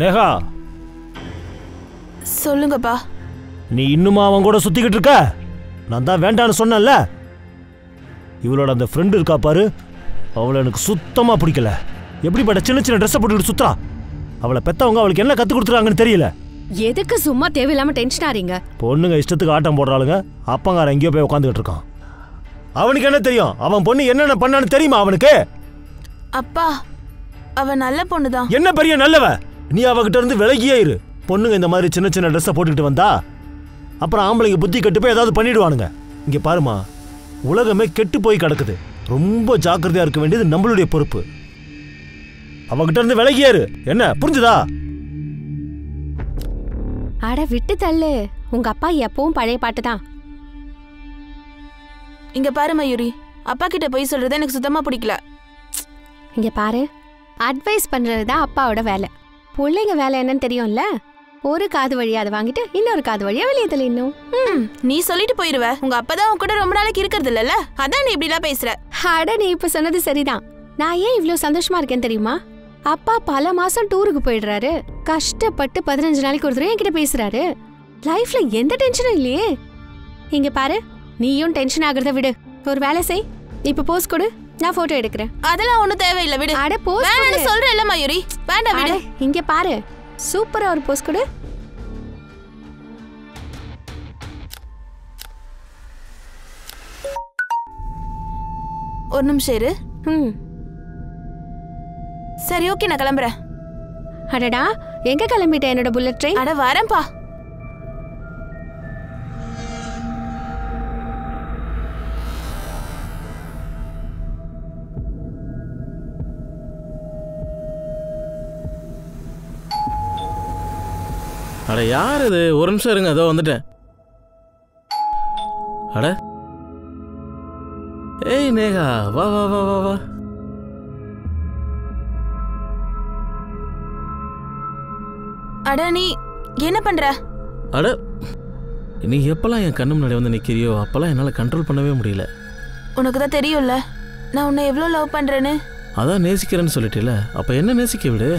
நேஹா, சொல்லுங்கப்பா. நீ இன்னுமா அவன் கூட சுத்திக்கிட்டு இருக்க? நான் தான் வேண்டான்னு சொன்னேன்ல. இவளோட அந்த ஃப்ரெண்டு இருக்கா பாரு, அவளை எனக்கு சுத்தமா பிடிக்கல. எப்படிப்பட்ட சின்ன சின்ன ட்ரெஸ்ஸை போட்டுக்கிட்டு சுத்துறா. அவளை பெத்தவங்க அவளுக்கு என்ன கத்து கொடுத்துறாங்கன்னு தெரியல. எதுக்கு சும்மா தேவையில்லாம டென்ஷன் ஆறீங்க? பொண்ணுங்க இஷ்டத்துக்கு ஆட்டம் போடுறாளுங்க. அப்பங்கார எங்கேயோ போய் உட்காந்துக்கிட்டு இருக்கான். அவனுக்கு என்ன தெரியும்? அவன் பொண்ணு என்னென்ன பண்ணான்னு தெரியுமா அவனுக்கு? அப்பா, அவ நல்ல பொண்ணுதான். என்ன பெரிய நல்லவ? நீ அவகிட்ட இருந்து விலகியே இரு. பொண்ணுங்க இந்த மாதிரி சின்ன சின்ன ட்ரெஸ்ஸை போட்டுக்கிட்டு வந்தா அப்புறம் ஆம்பளைங்க புத்தி கெட்டு போய் ஏதாவது பண்ணிடுவானுங்க. இங்க பாருமா, உலகமே கெட்டு போய் கிடக்குது. ரொம்ப ஜாக்கிரதையா இருக்க வேண்டியது நம்மளுடைய பொறுப்பு. அவகிட்ட இருந்து விலகியே இரு. என்ன புரிஞ்சுதா? அட விட்டு தள்ளு. உங்க அப்பா எப்பவும் பழைய பாட்டு தான். இங்க பாரு மயூரி, அப்பா கிட்ட போய் சொல்றது எனக்கு சுத்தமா பிடிக்கல. இங்க பாரு, அட்வைஸ் பண்றதுதான் அப்பாவோட வேலை. பிள்ளைங்க வேலை என்னன்னு தெரியும்ல. ஒரு காது வழியா அதை வாங்கிட்டு இன்னொரு காது வழியா வெளியே தள்ளிடணும். நீ சொல்லிட்டு போயிருவ. உங்க அப்பதான் உன் கூட ரொம்ப நாளைக்கு இருக்கிறது இல்லல்ல, அதான் நீ இப்படி எல்லாம் பேசுற. அட நீ இப்ப சொன்னது சரிதான். நான் ஏன் இவ்வளவு சந்தோஷமா இருக்கேன் தெரியுமா? அப்பா பல மாசம் டூருக்கு போயிடுறாரு. கஷ்டப்பட்டு 15 நாளைக்கு ஒரு தடவை என்கிட்ட பேசுறாரு. லைஃப்ல எந்த டென்ஷனும் இல்லையே. இங்க பாரு, நீயும் டென்ஷன் ஆகுறத விடு. ஒரு வேலை செய். இப்ப போஸ் கொடு, நான் போட்டோ எடுக்கிறேன். அதெல்லாம் ஒண்ணும் தேவையில்லை, விடு. அட போஸ் வேணாம்னு சொல்றேன்ல மயூரி, வேண்டாம் விடு. இங்க பாரு, சூப்பரா ஒரு போஸ் கொடு. ஒரு நிமிஷம் இரு. சரி, ஓகே, நான் கிளம்புறேன். அடடா, எங்க கிளம்பிட்டேன் என்னோட புல்லட் ட்ரெயின்? அட வரேன்பா. அட யார் இது? ஒரு நிமிஷம் இருங்க, அதோ வந்துட்டேன். அட ஏய் நேகா, வா வா வா வா வா. அட நீ என்ன பண்ற? அட நீ எப்பெல்லாம் என் கண்ணு முன்னாடி வந்து நிற்கிறியோ அப்பெல்லாம் என்னால் கண்ட்ரோல் பண்ணவே முடியல. உனக்கு தான் தெரியும்ல நான் உன்னை எவ்வளோ லவ் பண்றேன்னு. அதான் நேசிக்கிறேன்னு சொல்லிட்டேல, அப்போ என்ன நேசிக்க விடு.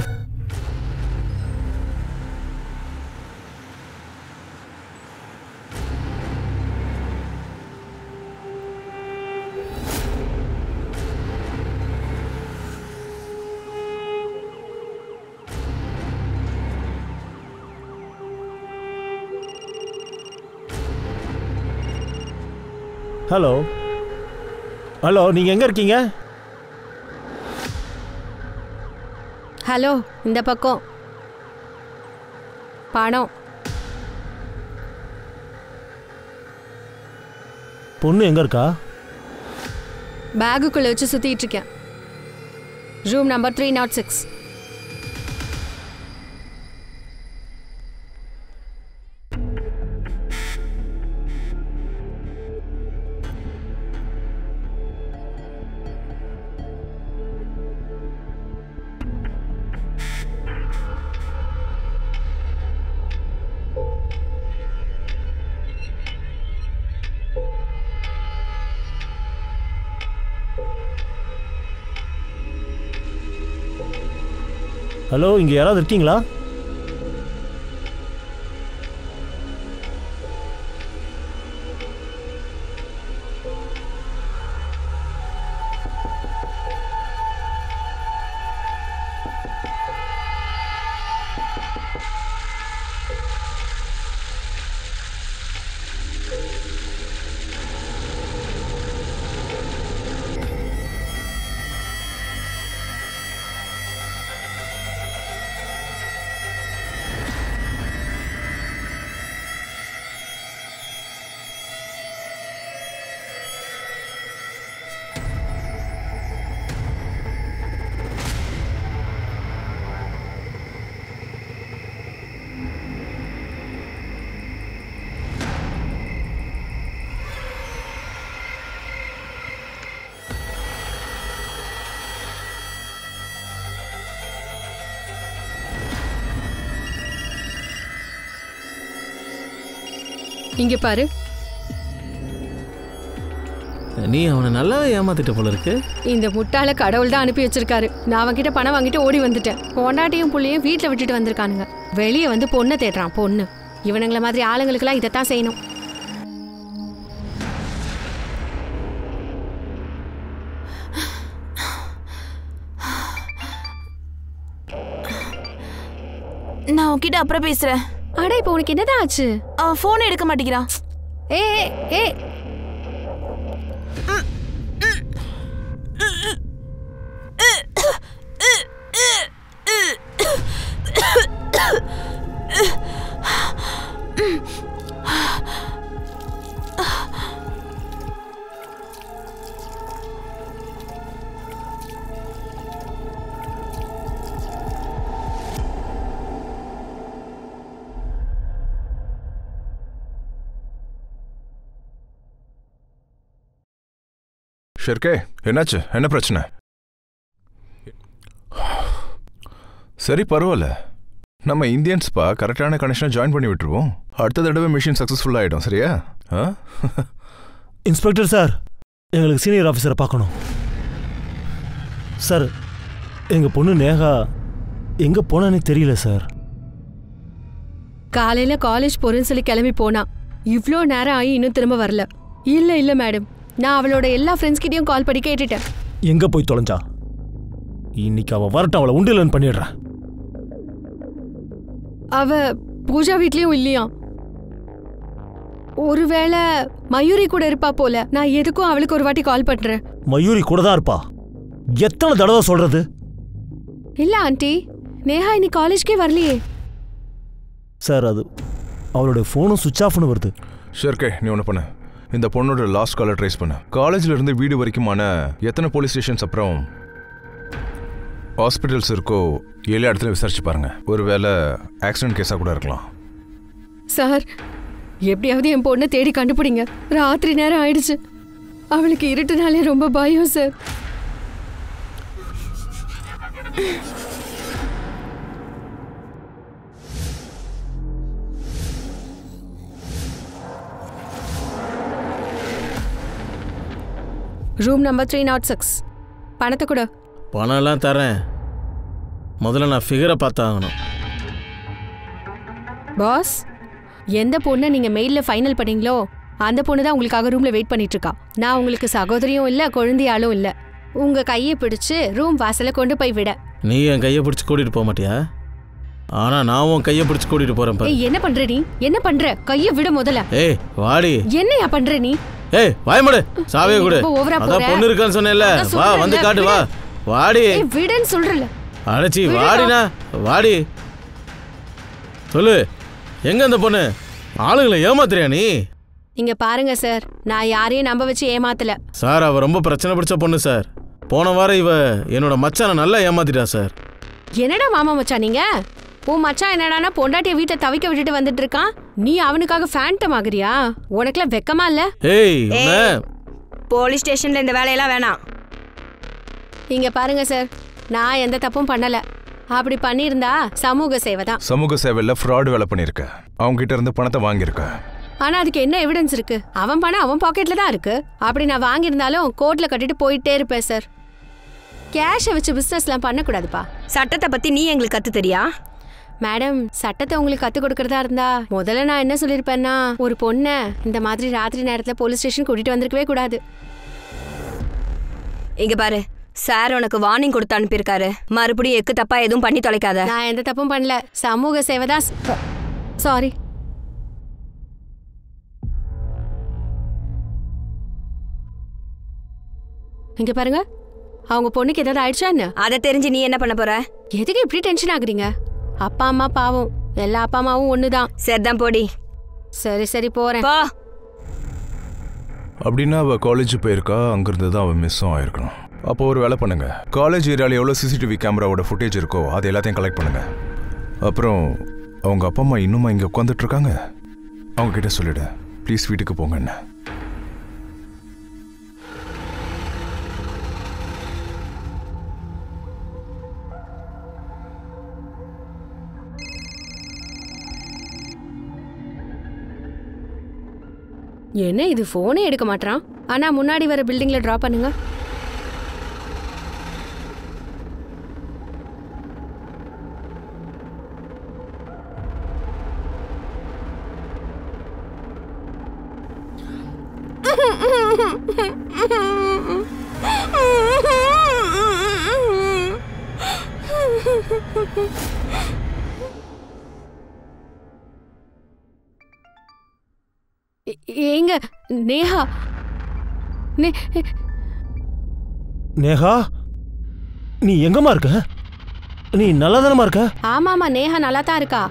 ஹலோ ஹலோ, நீங்க எங்க இருக்கீங்க? ஹலோ, இந்த பக்கம். பணம். பொண்ணு எங்க இருக்கா? பேகுக்குள்ள வச்சு சுத்திட்டு இருக்கேன். Room number 306. ஹலோ, இங்க யாராவது இருக்கீங்களா? இங்க பாரு. நீ அவனை நல்லா ஏமாத்திட்ட போல இருக்கு. இந்த முட்டாள கடவுள் தான் அனுப்பி வச்சிருக்காரு. நான் அவன்கிட்ட பணம் வாங்கிட்டு ஓடி வந்துட்டேன். பொண்டாட்டியும் புள்ளையும் வீட்டில் விட்டுட்டு வந்திருக்கானுங்க. வெளியே வந்து பொண்ணை தேடுறான். பொண்ணு இவனுங்கள மாதிரி ஆளுங்களுக்கெல்லாம் இதைத்தான் செய்யணும். நான் உன்கிட்ட அப்புறம் பேசுறேன். அட இப்போ உனக்கு என்னதான் ஆச்சு? அவன் போன் எடுக்க மாட்டேங்கிறான். ஏ ஏ ஷெர்கே, என்னாச்சு? என்ன பிரச்சனை? சரி, பரவாயில்ல. நம்ம இந்தியன்ஸ்பா கரெக்டான கனெக்ஷனை ஜாயின் பண்ணி விட்டுருவோம். அடுத்த தடவை மிஷின் சக்ஸஸ்ஃபுல் ஆகிடும். சரியா? இன்ஸ்பெக்டர் சார், எங்களுக்கு சீனியர் ஆஃபீஸரை பார்க்கணும் சார். எங்கள் பொண்ணு நேகா எங்கே போனானே தெரியல சார். காலையில காலேஜ் போறேன்னு சொல்லி கிளம்பி போனா. இவ்வளோ நேரம் ஆகி இன்னும் திரும்ப வரல. இல்ல மேடம், நான் அவளோட எல்லா ஃப்ரெண்ட்ஸ்கிட்டையும் கால் பண்ணி கேட்டுட்டேன். எங்கே போய் தொலைஞ்சா? இன்னைக்கு அவள் வரட்டும், அவளை உண்டிலன்னு பண்ணிடுறேன். அவ பூஜா வீட்லயும் இல்லையா? ஒருவேளை மயூரி கூட இருப்பா போல. நான் எதுக்கும் அவளுக்கு ஒரு வாட்டி கால் பண்றேன். மயூரி கூட தான் இருப்பா. எத்தனை தடவை சொல்றது? இல்ல ஆண்டி, நேஹா இன்னைக்கு காலேஜ்க்கே வரலையே. சார், அது அவளுடைய ஃபோனும் சுவிட்ச் ஆஃப்னு வருது. ஷெர்கே, நீ ஒன்று பண்ணு. இந்த பொண்ணோட லாஸ்ட் காலை ட்ரேஸ் பண்ணு. காலேஜில் இருந்து வீடு வரைக்குமான எத்தனை போலீஸ் ஸ்டேஷன்ஸ் அப்புறம் ஹாஸ்பிட்டல்ஸ் இருக்கோ எல்லா இடத்துலையும் விசாரிச்சு பாருங்க. ஒருவேளை ஆக்சிடென்ட் கேஸாக கூட இருக்கலாம். சார், எப்படியாவது என் பொண்ணை தேடி கண்டுபிடிங்க. ராத்திரி நேரம் ஆயிடுச்சு. அவளுக்கு இருட்டுனாலே ரொம்ப பயம் சார். Room number 306. பணத்தை கூட. பணம்லாம் தரேன், முதல்ல நான் ஃபிகரை பார்த்தாகணும். பாஸ், எந்த பொண்ணை நீங்க மெயில்ல ஃபைனல் பண்ணீங்களோ அந்த பொண்ணு தான் உங்களுக்காக ரூம்ல வெயிட் பண்ணிட்டு இருக்கா. நான் உங்களுக்கு சகோதரியும் இல்ல, குழந்தையாலும் இல்ல. உங்க கையை பிடிச்சு ரூம் வாசல்ல கொண்டு போய் விட. நீ என் கையை பிடிச்சி கூட்டிட்டு போக மாட்டியா? ஆனா நான் உன் கையை பிடிச்சி கூட்டிட்டு போறேன் பாரு. என்ன பண்ற நீ? என்ன பண்ற? கையை விட முதல்ல. ஏய் வாடி. என்னையா பண்ற நீ? ஏய் வாய்மடு, சாவே கொடு. அதான் பொண்ணு இருக்கான்னு சொன்னேன்ல, வா வந்து காட்டு. வா வாடி. ஏய் விடுன்னு சொல்றல. அடச்சி வாடினா, வாடி. சொல்லு, எங்க அந்த பொண்ணு? ஆளுங்களை ஏமாத்துறியா நீ? இங்க பாருங்க சார், நான் யாரையும் நம்ப வச்சு ஏமாத்தல சார். அவ ரொம்ப பிரச்சனை பிடிச்ச பொண்ணு சார். போன வாரம் இவ என்னோட மச்சானை நல்லா ஏமாத்திட்டா சார். என்னடா மாமா மச்சான் நீங்க? உன் மச்சான் என்னடானா பொண்டாட்டிய வீட்டை தவிக்க விட்டுட்டு வந்துட்டு இருக்கான். நீ அவனுக்காக ஃபேண்டம் ஆகுறியா? உனக்குலாம் வெக்கமா இல்ல? ஏய், போலீஸ் ஸ்டேஷன்ல இந்த வேலையெல்லாம் வேணாம். இங்க பாருங்க சார், நான் எந்த தப்பும் பண்ணல. அப்படி பண்ணியிருந்தா சமூக சேவை தான். சமூக சேவையில் ஃப்ராட் வேலை பண்ணியிருக்க. அவங்க கிட்ட இருந்து பணத்தை வாங்கியிருக்க. ஆனா அதுக்கு என்ன எவிடன்ஸ் இருக்கு? அவன் பணம் அவன் பாக்கெட்ல தான் இருக்கு. அப்படி நான் வாங்கியிருந்தாலும் கோர்ட்ல கட்டிட்டு போயிட்டே இருப்பேன் சார். கேஷை வச்சு பிசினஸ்லாம் பண்ணக்கூடாதுப்பா. சட்டத்தை பத்தி நீ எங்களுக்கு கத்து தெரியா? மேடம், சட்டத்தை உங்களுக்கு கத்து கொடுக்கறதா இருந்தா முதல்ல நான் என்ன சொல்லிருப்பேன்னா, ஒரு பொண்ணை இந்த மாதிரி ராத்திரி நேரத்துல போலீஸ் ஸ்டேஷன் கூட்டிட்டு வந்திருக்கவே கூடாது. இங்க பாரு, சார் உனக்கு வார்னிங் கொடுத்து அனுப்பியிருக்காரு. மறுபடியும் எக்கு தப்பா எதுவும் பண்ணி தொலைக்காத. நான் எந்த தப்பும் பண்ணல. சமூக சேவை தான். சாரி. இங்க பாருங்க, அவங்க பொண்ணுக்கு ஏதாவது ஆயிடுச்சா என்ன? அதை தெரிஞ்சு நீ என்ன பண்ண போற? எதுக்கு இப்படி டென்ஷன் ஆகுறீங்க? அப்பா அம்மா பாவம், எல்லா அப்பா அம்மாவும் ஒண்ணுதான். சரிதான் போடி. சரி சரி போறேன். போ. அப்படின்னா அவள் காலேஜ் போயிருக்கா, அங்கிருந்து தான் அவள் மிஸ்ஸும் ஆயிருக்கணும். அப்போ ஒரு வேலை பண்ணுங்க, காலேஜ் ஏரியாவில் எவ்வளோ சிசிடிவி கேமராவோட ஃபுட்டேஜ் இருக்கோ அது எல்லாத்தையும் கலெக்ட் பண்ணுங்க. அப்புறம் அவங்க அப்பா அம்மா இன்னுமா இங்கே உட்காந்துட்டு இருக்காங்க, அவங்க கிட்ட சொல்லிடு ப்ளீஸ் வீட்டுக்கு போங்கன்னு. என்ன இது போனே எடுக்க மாட்டான். ஆனா முன்னாடி வர பில்டிங்ல டிராப் பண்ணுங்க. எங்க நேஹா? நேஹா, நீ எங்கம்மா இருக்க? நீ நல்லா தானமா இருக்க? ஆமாமா, நேஹா நல்லா தான் இருக்கா.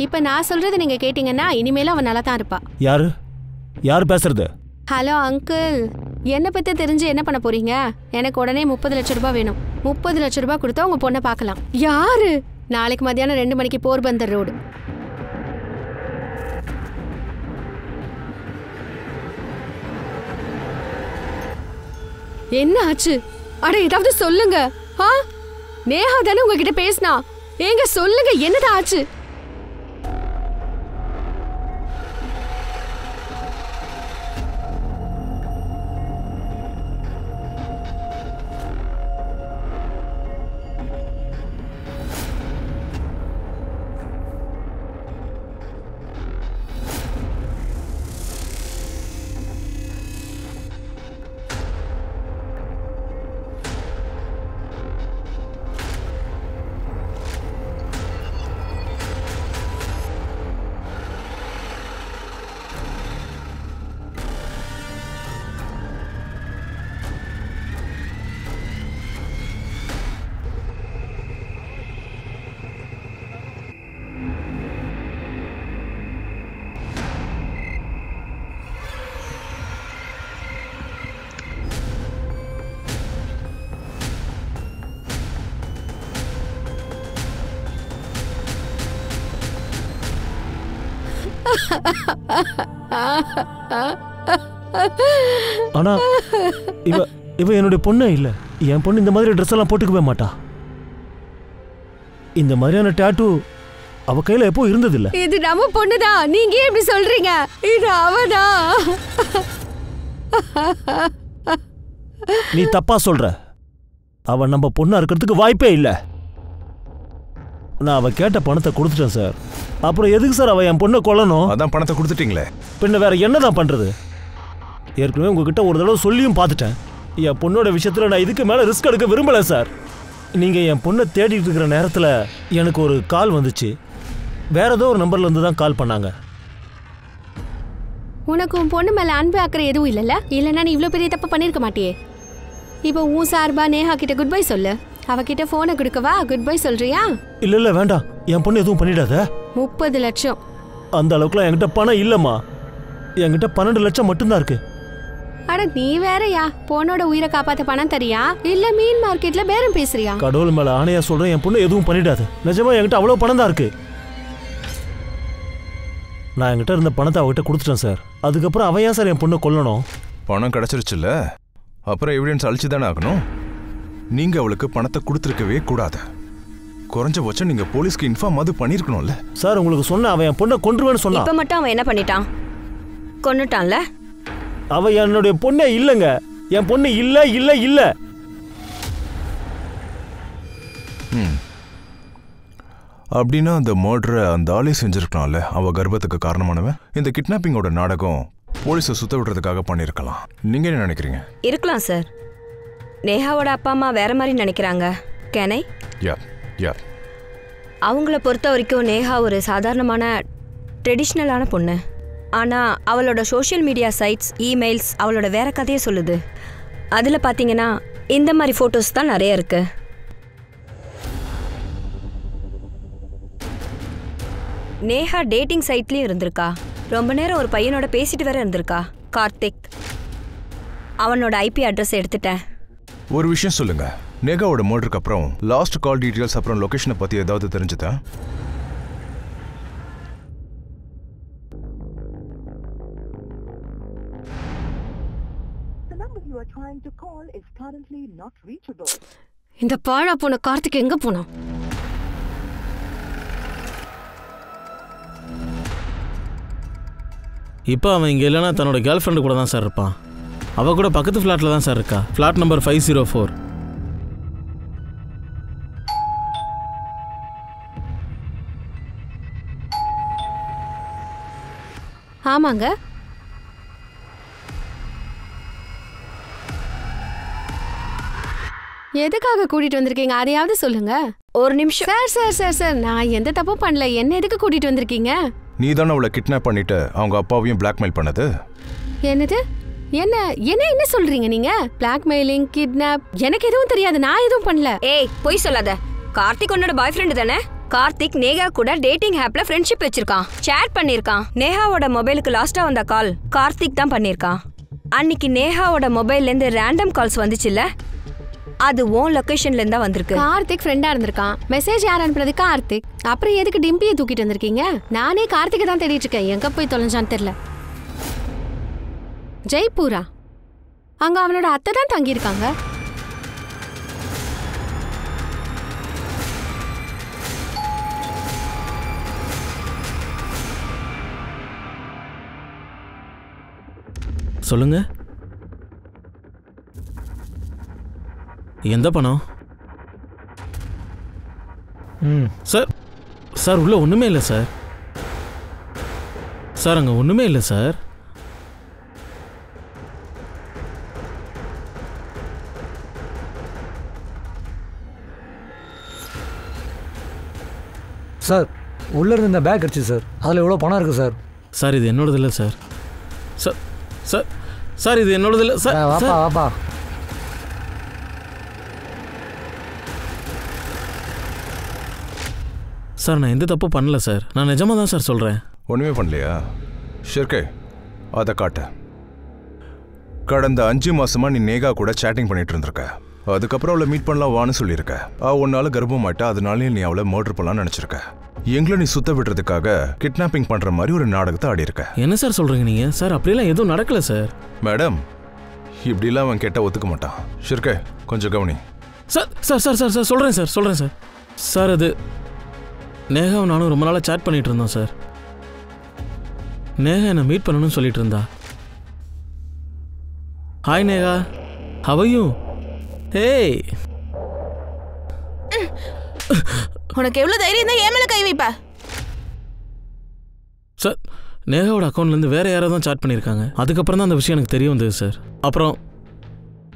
இப்ப நான் சொல்றது நீங்க கேட்டீங்கன்னா இனிமேல அவன் நல்லா தான் இருப்பா. யாரு யாரு பேசுறது? ஹலோ அங்கிள், என்ன பத்தி தெரிஞ்சு என்ன பண்ண போறீங்க? எனக்கு உடனே 30 லட்சம் ரூபாய் வேணும். 30 லட்சம் ரூபாய் கொடுத்தா உங்க பொண்ணை பார்க்கலாம். யாரு? நாளைக்கு மத்தியானம் 2 மணிக்கு போர்பந்தர் ரோடு. என்ன ஆச்சு? அட ஏதாவது சொல்லுங்க. நேஹா தானே உங்ககிட்ட பேசினா. ஏங்க சொல்லுங்க, என்னதான் ஆச்சு? ஆனா இவ இவ என்னுடைய பொண்ணே இல்ல. என் பொண்ணு இந்த மாதிரி ட்ரெஸ் எல்லாம் போட்டுக்கவே மாட்டா. இந்த மாதிரியான டாட்டூ அவ கையில எப்போ இருந்தது இல்ல. இது நம்ம பொண்ணுதான். நீங்க எப்படி சொல்றீங்க? இது அவதான். நீ தப்பா சொல்ற. அவ நம்ம பொண்ணா இருக்கிறதுக்கு வாய்ப்பே இல்ல. நான் அவ கேட்ட பணத்தை கொடுத்துட்டேன் சார். அப்புறம் எதுக்கு சார் அவ என் பொண்ணை கொல்லணும்? அதான் பணத்தை கொடுத்துட்டீங்களே. பின்ன வேற என்னதான் பண்றது? ஏற்கனவே உங்ககிட்ட ஒரு தடவை சொல்லியும் பார்த்துட்டேன். என் பொண்ணோட விஷயத்துல நான் இதுக்கு மேல ரிஸ்க் எடுக்க விரும்பல சார். நீங்க என் பொண்ணை தேடிட்டு இருக்கிற நேரத்துல எனக்கு ஒரு கால் வந்துச்சு. வேற ஏதோ ஒரு நம்பர்ல இருந்து தான் கால் பண்ணாங்க. உனக்கு உன் பொண்ணு மேல அன்பு அக்கறை எதுவும் இல்லைல்ல? இல்லைன்னா நீ இவ்வளோ பெரிய தப்பு பண்ணியிருக்க மாட்டியே. இப்போ உன் சார்பா நேஹா கிட்ட குட் பை சொல்லு. அவகிட்ட போனை கொடுக்கவா? குட் பை சொல்றியா? இல்ல இல்ல வேண்டாம், என் பொண்ணு எதுவும் பண்ணிடாத. 30 லட்சம். அந்த அளவுக்குலாம் என்கிட்ட பணம் இல்லம்மா. என்கிட்ட 12 லட்சம் மட்டும்தான் இருக்கு. அட நீ வேறயா? பொண்ணோட உயிரை காப்பாத்த பணம் தரியா இல்ல மீன் மார்க்கெட்ல பேரம் பேசுறியா? கடவுள் மேல ஆணையா சொல்றேன், என் பொண்ணு எதுவும் பண்ணிடாது. நிஜமா என்கிட்ட அவ்வளவு பணம் தான் இருக்கு. நான் என்கிட்ட இருந்த பணத்தை அவகிட்ட கொடுத்துட்டேன் சார். அதுக்கப்புறம் அவன் ஏன் சார் என் பொண்ணை கொல்லணும்? பணம் கிடைச்சிருச்சுல்ல, அப்புறம் எவிடன்ஸ் அழிச்சு தானே ஆகணும். நீங்க அவளுக்கு பணத்தை கொடுத்துருக்கவே கூடாது. குறைஞ்சபட்சம் நீங்க போலீஸ்க்கு இன்ஃபார்ம் அது பண்ணிருக்கணும்ல. சார் உங்களுக்கு சொன்ன அவன் என் பொண்ணை கொன்றுவேன்னு சொன்னான். இப்ப மட்டும் அவன் என்ன பண்ணிட்டான்? கொன்னுட்டான்ல. அவ என்னுடைய பொண்ணே இல்லைங்க. என் பொண்ணு இல்ல இல்ல இல்ல. அப்படின்னா அந்த மர்டரை அந்த ஆளே செஞ்சிருக்கலாம்ல. அவ கர்ப்பத்துக்கு காரணமானவன் இந்த கிட்னாப்பிங்கோட நாடகம் போலீஸை சுத்த விடுறதுக்காக பண்ணிருக்கலாம். நீங்க என்ன நினைக்கிறீங்க? இருக்கலாம் சார். நேஹாவோட அப்பா அம்மா வேற மாதிரி நினைக்கிறாங்க. கேனை அவங்கள பொறுத்த வரைக்கும் நேஹா ஒரு சாதாரணமான ட்ரெடிஷ்னலான பொண்ணு. ஆனால் அவளோட சோஷியல் மீடியா சைட்ஸ், இமெயில்ஸ் அவளோட வேற கதையை சொல்லுது. அதில் பார்த்தீங்கன்னா இந்த மாதிரி ஃபோட்டோஸ் தான் நிறைய இருக்கு. நேஹா டேட்டிங் சைட்லேயும் இருந்திருக்கா. ரொம்ப நேரம் ஒரு பையனோட பேசிட்டு வேற இருந்திருக்கா, கார்த்திக். அவனோட ஐபி அட்ரஸ் எடுத்துட்டேன். ஒரு விஷயம் சொல்லுங்க, நேகாவோட மர்டருக்கு அப்புறம் லாஸ்ட் கால் டீடைல்ஸ் அப்புறம் லொகேஷனை பற்றி ஏதாவது தெரிஞ்சுதா? இந்த பாழா போன கார்த்திக் எங்க போனான்? இப்போ அவன் இங்கே இல்லைன்னா தன்னோட கேர்ள் ஃப்ரெண்டு கூட தான் சார் இருப்பான். அவள் கூட பக்கத்து ஃப்ளாட்டில் தான் சார் இருக்கா. Flat number 504. ஆமாங்க. எதுக்காக கூட்டிட்டு வந்திருக்கீங்க அதையாவது சொல்லுங்க. ஒரு நிமிஷம். சார் நான் எந்த தப்பும் பண்ணல. என்ன எதுக்கு கூட்டிட்டு வந்திருக்கீங்க? நீ தானே அவளை கிட்னாப் பண்ணிட்டு அவங்க அப்பாவையும் பிளாக்மெயில் பண்ணது. என்னது? என்ன என்ன என்ன சொல்றீங்க நீங்க? பிளாக்மெயிலிங், கிட்னாப் எனக்கு எதுவும் தெரியாது. நான் எதுவும் பண்ணல. ஏய் பொய் சொல்லாத. கார்த்திக் உன்னோட பாய் ஃப்ரெண்டு தானே? கார்த்திக் நேஹா கூட டேட்டிங் ஆப்ல ஃப்ரெண்ட்ஷிப் வச்சிருக்கான், சேட் பண்ணிருக்கான். நேஹாவோட மொபைலுக்கு லாஸ்டா வந்த கால் கார்த்திக் தான் பண்ணிருக்கான். அன்னைக்கு நேஹாவோட மொபைல்ல இருந்து ரேண்டம் கால்ஸ் வந்துச்சுல்ல, அது உன் லொகேஷன்ல இருந்தா வந்திருக்கு. கார்த்திக் ஃப்ரெண்டா இருந்திருக்கான். மெசேஜ் யார் அனுப்புறது? கார்த்திக். அப்புறம் எதுக்கு டிம்பியை தூக்கிட்டு வந்திருக்கீங்க? நானே கார்த்திகை தான் தேடிட்டு இருக்கேன். எங்க போய் தொலைஞ்சான்னு தெரியல. ஜெய்ப்பூரா? அங்க அவனோட அத்தை தான் தங்கியிருக்காங்க. சொல்லுங்க. எந்த பணம்? சார் சார் உள்ள ஒன்றுமே இல்லை சார். சார் அங்கே ஒன்றுமே இல்லை சார். சார் உள்ளே இருந்து இந்த பேக் அடிச்சு சார். அதில் எவ்வளோ பணம் இருக்குது சார்? சார் இது என்னோடது இல்லை சார். சார் சார் சார் இது என்னோடது இல்லை சார். வாப்பா வாப்பா. சார் நான் எந்த தப்பும் பண்ணல சார். நான் நிஜமாக தான் சார் சொல்கிறேன். ஒன்றுமே பண்ணலையா? ஷிர்கே அதை காட்ட. கடந்த 5 மாசமா நீ நேகா கூட சேட்டிங் பண்ணிட்டு இருந்திருக்க. அதுக்கப்புறம் அவளை மீட் பண்ணலாம் வான்னு சொல்லியிருக்க. உன்னால கர்ப்பமாயிட்டா, அதனாலே நீ அவளை மர்டர் பண்ணலாம்னு நினச்சிருக்க. எங்களை நீ சுத்த விடுறதுக்காக கிட்னாப்பிங் பண்ற மாதிரி ஒரு நாடகத்தை ஆடி இருக்க. என்ன சார் சொல்றீங்க நீங்க? சார் அப்படிலாம் எதுவும் நடக்கல சார். மேடம் இப்படிலாம் அவன் கேட்டால் ஒத்துக்க மாட்டான். ஷிர்கே கொஞ்சம் கவனி. Sir sir sir sir sir சொல்கிறேன் சார் சொல்கிறேன் சார். சார் அது நேகாவும் நானும் ரொம்ப நாளாக சேட் பண்ணிட்டு இருந்தோம் சார். நேகா என்னை மீட் பண்ணணும்னு சொல்லிட்டு இருந்தா. Hi Neha, how are you? Hey. உனக்கு எவ்வளவு தைரியம் தான் ஏன் மேல கை வைப்ப? சார் நேகாவோட அக்கௌண்ட்லேருந்து வேற யாரோ தான் சாட் பண்ணியிருக்காங்க. அதுக்கப்புறம் தான் அந்த விஷயம் எனக்கு தெரிய வந்தது சார். அப்புறம்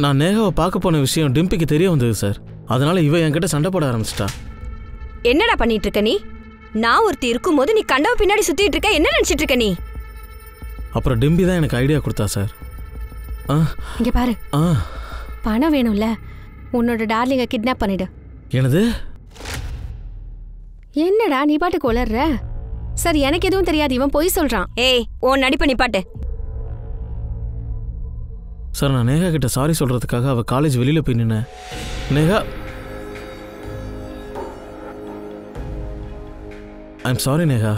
நான் நேகாவை பார்க்க போன விஷயம் டிம்பிக்கு தெரிய வந்தது சார். அதனால இவ என்கிட்ட சண்டை போட ஆரம்பிச்சிட்டா. என்னடா பண்ணிட்டு இருக்க நீ? நான் ஒருத்தி இருக்கும்போது நீ கண்டவ பின்னாடி சுத்திட்டு இருக்க. என்ன நினைச்சிட்டு இருக்க நீ? அப்புறம் டிம்பி தான் எனக்கு ஐடியா கொடுத்தா சார். இங்க பாரு, பணம் வேணும்ல, உன்னோட டார்லிங்க கிட்னாப் பண்ணிடு. என்னது? என்னடா நீ பாட்டு கொளர்ற? சார் எனக்கு எதுவும் தெரியாது, இவன் பொய் சொல்றான். ஏய் உன் நடிப்ப நிப்பாட்டு. சார் நான் நேகா கிட்ட சாரி சொல்றதுக்காக அவ காலேஜ் வெளியில போய் நின்ன. Neha, I'm sorry Neha.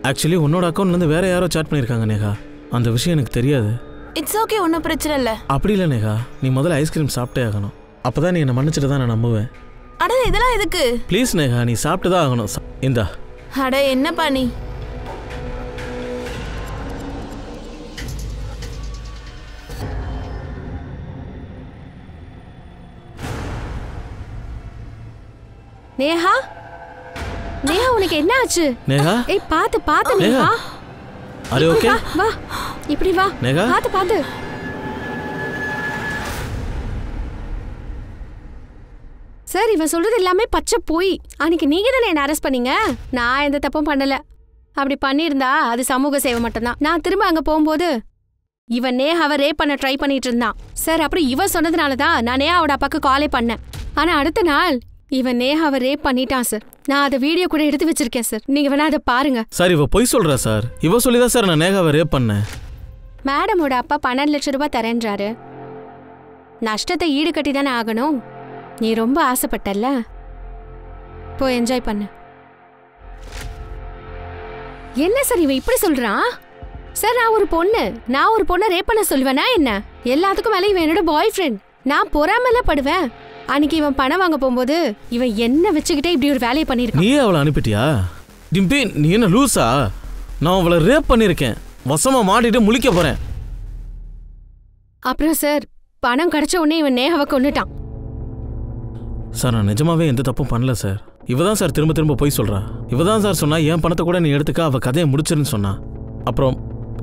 Actually உன்னோட அக்கௌண்ட்லேருந்து வேற யாரோ சாட் பண்ணியிருக்காங்க நேகா. அந்த விஷயம் எனக்கு தெரியாது. இட்ஸ் ஓகே, ஒன்றும் பிரச்சனை இல்லை. அப்படி இல்லை நேகா, நீ முதல்ல ஐஸ்கிரீம் சாப்பிட்டே ஆகணும். அப்போதான் நீ என்னை மன்னிச்சிட்டு தான் நான் நம்புவேன். அட இதெல்லாம் எதுக்கு? ப்ளீஸ் நேகா, நீ சாப்பிட்டு தான் ஆகணும். இந்தா. அட என்னப்பா நீ? நேஹா, நேஹா உனக்கு என்ன ஆச்சு? நேகா, ஏய் பாத்து பாத்து நேஹா. அரே ஓகே, வா இப்படி வா. நேகா பாத்து பாத்து. சார் இவன் சொல்றது எல்லாமே பச்சை போய். அன்னைக்கு நீங்க தானே என்ன அரெஸ்ட் பண்ணீங்க. நான் எந்த தப்பும் பண்ணல. அப்படி பண்ணியிருந்தா அது சமூக சேவை மட்டும்தான். நான் திரும்ப அங்க போகும்போது இவன் நேஹாவை ரேப் பண்ண ட்ரை பண்ணிட்டு இருந்தான் சார். அப்புறம் இவன் சொன்னதுனால தான் நான் நேஹாவோட அப்பாக்கு காலே பண்ணேன். ஆனா அடுத்த நாள் இவன் நேஹாவை ரேப் பண்ணிட்டான் சார். நான் அதை வீடியோ கூட எடுத்து வச்சிருக்கேன் சார். நீங்க வேணா அதை பாருங்க. சார் இவ பொய் சொல்றா சார். இவ சொல்லிதான் சார் நான் நேகாவை ரேப் பண்ணேன். மேடமோட அப்பா 12 லட்சம் ரூபாய் தரேன்றாரு. நஷ்டத்தை ஈடு கட்டி தானே ஆகணும். நீ ரொம்ப ஆசைப்பட்டல்ல, போய் என்ஜாய் பண்ணு. என்ன சார் இவன் இப்படி சொல்றான்? சார் நான் ஒரு பொண்ணை ரேப் பண்ண சொல்லுவேனா என்ன? எல்லாத்துக்கும் மேலே இவன் என்னோட பாய் ஃப்ரெண்ட். நான் பொறாமல படுவேன். அன்னைக்கு இவன் பணம் வாங்க போகும்போது இவன் என்ன வச்சுக்கிட்டே இப்படி ஒரு வேலையை பண்ணிருக்கான். நீ அவளை அனுப்பிட்டியா? டிம்பி நீ என்ன லூசா? நான் அவளை ரேப் பண்ணிருக்கேன். வசமா மாட்டிட்டு முழிக்க போறேன். அப்புறம் சார் பணம் கிடைச்ச உடனே இவன் நேஹாவை கொன்னுட்டான். சார் நான் நிஜமாவே எந்த தப்பும் பண்ணல சார். இவ தான் சார் திரும்ப திரும்ப போய் சொல்றா. இவ தான் சார் சொன்னா என் பணத்தை கூட நீ எடுத்துக்க, அவ கதையை முடிச்சிருன்னு சொன்னா. அப்புறம்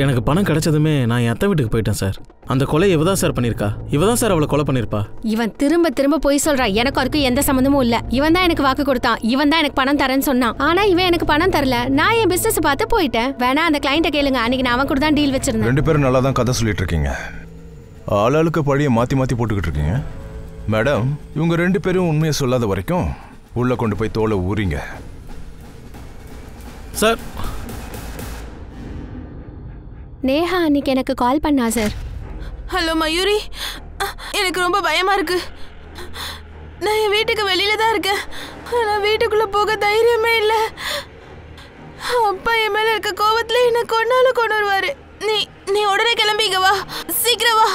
எனக்கு பணம் கிடைச்சதுமே நான் என் அத்தை வீட்டுக்கு போயிட்டேன் சார். அந்த கொலை இவ தான் சார் பண்ணியிருக்கா. இவ தான் சார் அவளை கொலை பண்ணியிருப்பா. இவன் திரும்ப திரும்ப போய் சொல்றான். எனக்கு அதுக்கு எந்த சம்மந்தமும் இல்ல. இவன் தான் எனக்கு வாக்கு கொடுத்தான். இவன் தான் எனக்கு பணம் தரேன்னு சொன்னான். ஆனா இவன் எனக்கு பணம் தரல. நான் என் பிசினஸ் பார்த்து போயிட்டேன். வேணா அந்த கிளைண்ட்டை கேளுங்க. அன்னைக்கு நான் அவன் கூட தான் டீல் வச்சிருந்தேன். 2 பேரும் நல்லா தான் கதை சொல்லிட்டு இருக்கீங்க. ஆளாளுக்கு பழியை மாற்றி மாற்றி போட்டுக்கிட்டு இருக்கீங்க. மேடம், இவங்க 2 பேரும் உண்மையை சொல்லாத வரைக்கும் உள்ளே கொண்டு போய் தோலை ஊறிங்க. சார் நேஹா அன்னைக்கு எனக்கு கால் பண்ணா சார். ஹலோ மயூரி, எனக்கு ரொம்ப பயமா இருக்கு. நான் என் வீட்டுக்கு வெளியில தான் இருக்கேன். நான் வீட்டுக்குள்ள போக தைரியமே இல்லை. அப்பா என் மேல இருக்க கோவத்துல என்ன கொன்னாலும் கொண்டு வருவாரு. நீ உடனே கிளம்பிங்க, வா, சீக்கிரம் வா.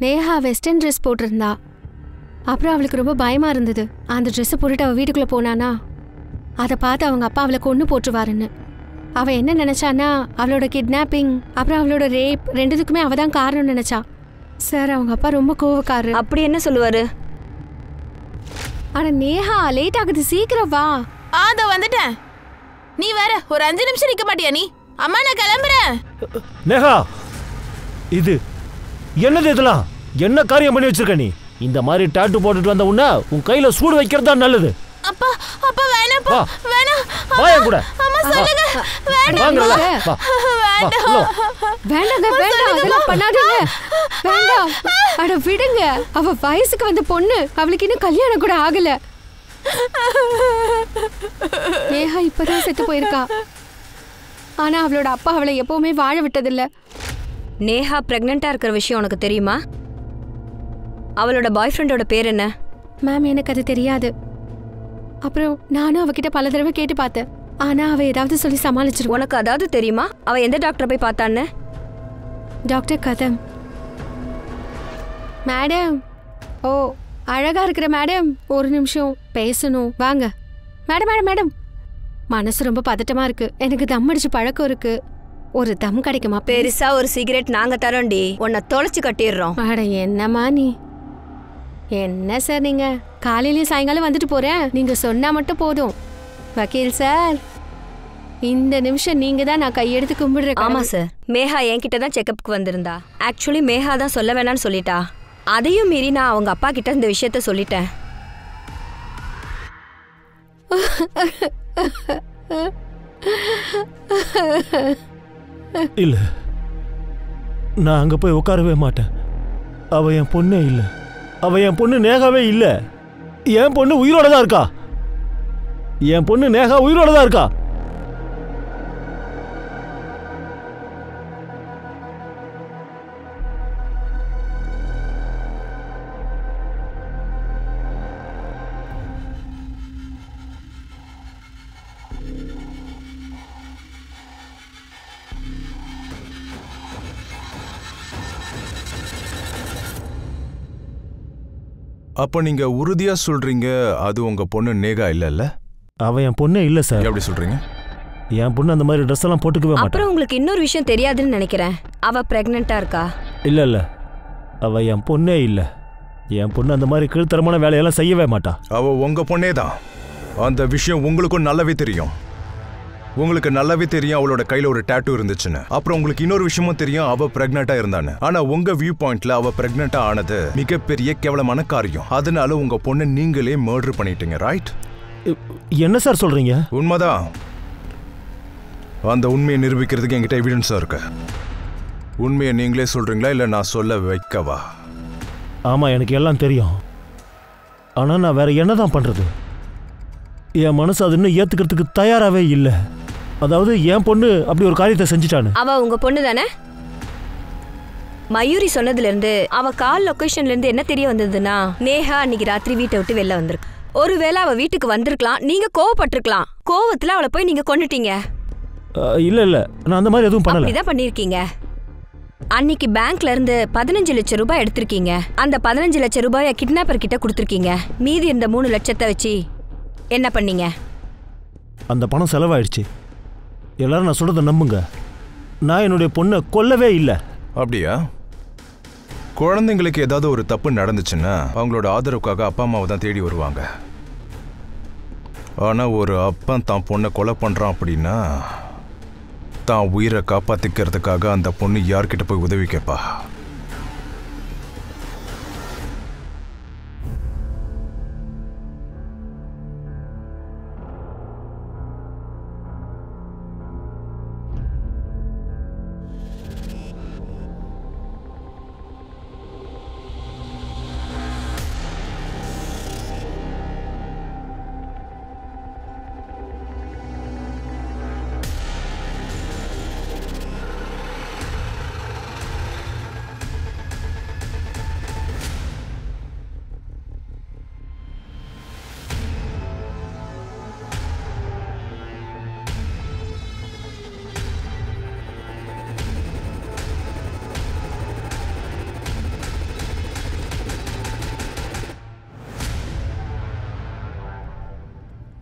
நேஹா வெஸ்டர்ன் ட்ரெஸ் போட்டிருந்தா. அப்புறம் அவளுக்கு ரொம்ப பயமா இருந்தது. அந்த ட்ரெஸ்ஸை போட்டுட்டு அவள் வீட்டுக்குள்ளே போனானா அதை பார்த்து அவங்க அப்பா அவளை கொன்று போட்டுருவாருன்னு. அவள் என்ன நினச்சான்னா அவளோட கிட்னாப்பிங் அப்புறம் அவளோட ரேப் 2த்துக்குமே அவள் தான் காரணம்னு நினச்சா. சார் அவங்க அப்பா ரொம்ப கோவக்காரரு. அப்படி என்ன சொல்லுவாரு? ஆனால் நேஹா லேட் ஆகுது, சீக்கிரம் வா. அதோ வந்துட்டேன். நீ வேற ஒரு 5 நிமிஷம் நிற்க மாட்டியா நீ? அம்மா நான் கிளம்புறேன். நேஹா, இது என்னது? இதெல்லாம் என்ன காரியம் பண்ணி வச்சிருக்க நீ? இந்த மாதிரி டாட்டூ போட்டுட்டு வந்த உன்ன உன் கையில சூடு வைக்கிறது தான் நல்லது. அப்பா அப்பா வேணாப்பா, வேணாம். வாயா கூட. அம்மா சொல்லுங்க. வேண்டாம் வாங்கல. வேண்டாங்க, வேண்டாம், அதெல்லாம் பண்ணாதீங்க. வேண்டாம். அட விடுங்க. அவ வயசுக்கு வந்த பொண்ணு. அவளுக்கு இன்னும் கல்யாணம் கூட ஆகல. நேஹா இப்பதான் செத்து போயிருக்கா. ஆனா அவளோட அப்பா அவளை எப்பவுமே வாழ விட்டதில்ல. நேஹா பிரெக்னெண்டா இருக்கிற விஷயம் உனக்கு தெரியுமா? அவளோட பாய் ஃப்ரெண்டோட பேர் என்ன? மேம் எனக்கு அது தெரியாது. அப்புறம் நானும் அவகிட்ட பல தடவை கேட்டு பார்த்தேன். ஆனா அவ ஏதாவது சொல்லி சமாளிச்சிருவா. உனக்கு அதாவது தெரியுமா அவ எந்த டாக்டரை போய் பார்த்தான்னு? டாக்டர் கதம். மேடம், ஓ அழகா இருக்கிற மேடம், ஒரு நிமிஷம் பேசணும், வாங்க. மேடம் மேடம் மேடம், மனசு ரொம்ப பதட்டமா இருக்கு. எனக்கு தம் அடிச்சு பழக்கம் இருக்கு. ஒரு தம் கிடைக்குமா? பெருசா ஒரு சிகரெட் நாங்க தரோண்டி, உன்னை தொலைச்சு கட்டிடுறோம். அட என்னம்மா நீ? என்ன சார் நீங்க? காலையிலயும் சாயங்காலம் வந்துட்டு போறேன். நீங்க சொன்னா மட்டும் போதும். வக்கீல் சார், இந்த நிமிஷம் நீங்க தான் நான் கையெடுத்து கும்பிடுறேன். ஆமா சார், மேஹா என்கிட்ட தான் செக்கப்புக்கு வந்திருந்தா. ஆக்சுவலி மேஹா தான் சொல்ல வேணாம்னு சொல்லிட்டா. அதையும் மீறி நான் அவங்க அப்பா கிட்ட இந்த விஷயத்த சொல்லிட்டேன். இல்ல, நான் அங்க போய் உட்காரவே மாட்டேன். அவ என் பொண்ணே இல்ல. அவ என் பொண்ணு நேகாவே இல்ல. என் பொண்ணு உயிரோட தான் இருக்கா. என் பொண்ணு நேகா உயிரோட தான் இருக்கா. அப்ப நீங்க உறுதியா சொல்றீங்க அது உங்க பொண்ணு நேகா இல்லல்ல? அவ என் பொண்ணே இல்ல சார். எப்படி சொல்றீங்க? என் பொண்ணு அந்த மாதிரி ட்ரெஸ் எல்லாம் போட்டுக்கவே மாட்டா. அப்புறம் உங்களுக்கு இன்னொரு விஷயம் தெரியாதுன்னு நினைக்கிறேன். அவ பிரெக்னெண்டா இருக்கா. இல்ல இல்ல, அவ என் பொண்ணே இல்ல. என் பொண்ணு அந்த மாதிரி கீழ்த்தரமான வேலையெல்லாம் செய்யவே மாட்டா. அவ உங்க பொண்ணே தான். அந்த விஷயம் உங்களுக்கும் நல்லாவே தெரியும். உங்களுக்கு நல்லாவே தெரியும் அவளோட கையில ஒரு டாட்டூ இருந்துச்சுன்னு. அப்புறம் உங்களுக்கு இன்னொரு விஷயமும் தெரியும் அவ பிரெக்னெண்டா இருந்தான்னு. ஆனா உங்க வியூ பாயிண்ட்ல அவ பிரெக்னெண்டா ஆனது மிகப்பெரிய கேவலமான காரியம். அதனால உங்க பொண்ணை நீங்களே மர்டர் பண்ணிட்டீங்க, ரைட்? என்ன சார் சொல்றீங்க? உண்மைதான். அந்த உண்மையை நிரூபிக்கிறதுக்கு என்கிட்ட எவிடன்ஸா இருக்கு. உண்மையை நீங்களே சொல்றீங்களா இல்ல நான் சொல்ல வைக்கவா? ஆமா, எனக்கு எல்லாம் தெரியும். ஆனா நான் வேற என்னதான் பண்றது? என் மனசு அது இன்னும் ஏத்துக்கிறதுக்கு தயாராகவே இல்லை. அதாவது என் பொண்ணு அப்படி ஒரு காரியத்தை செஞ்சுட்டானு. அவ உங்க பொண்ணு தானே? மயூரி சொன்னதுல இருந்து அவ கால் லொகேஷன்ல இருந்து என்ன தெரிய வந்ததுன்னா நேஹா அன்னைக்கு ராத்திரி வீட்டை விட்டு வெளில வந்திருக்கு. ஒருவேளை அவ வீட்டுக்கு வந்திருக்கலாம், நீங்க கோவப்பட்டிருக்கலாம். கோவத்துல அவளை போய் நீங்க கொன்னுட்டீங்க. இல்ல இல்ல, நான் அந்த மாதிரி எதுவும் பண்ணல. அப்படிதான் பண்ணிருக்கீங்க. அன்னைக்கு பேங்க்ல இருந்து 15 லட்சம் ரூபாய் எடுத்திருக்கீங்க. அந்த 15 லட்சம் ரூபாயை கிட்னாப்பர் கிட்ட கொடுத்திருக்கீங்க. மீதி இருந்த 3 லட்சத்தை வச்சு என்ன பண்ணீங்க? அந்த பணம் செலவாயிடுச்சு. எல்லாரும் நான் சொல்றதை நம்புங்க. நான் என்னுடைய பொண்ணை கொல்லவே இல்லை. அப்படியா? குழந்தைங்களுக்கு ஏதாவது ஒரு தப்பு நடந்துச்சுன்னா அவங்களோட ஆதரவுக்காக அப்பா அம்மாவை தான் தேடி வருவாங்க. ஆனால் ஒரு அப்பன் தான் பொண்ணை கொலை பண்ணுறான் அப்படின்னா தான் உயிரை காப்பாற்றிக்கிறதுக்காக அந்த பொண்ணு யார்கிட்ட போய் உதவி கேட்பா?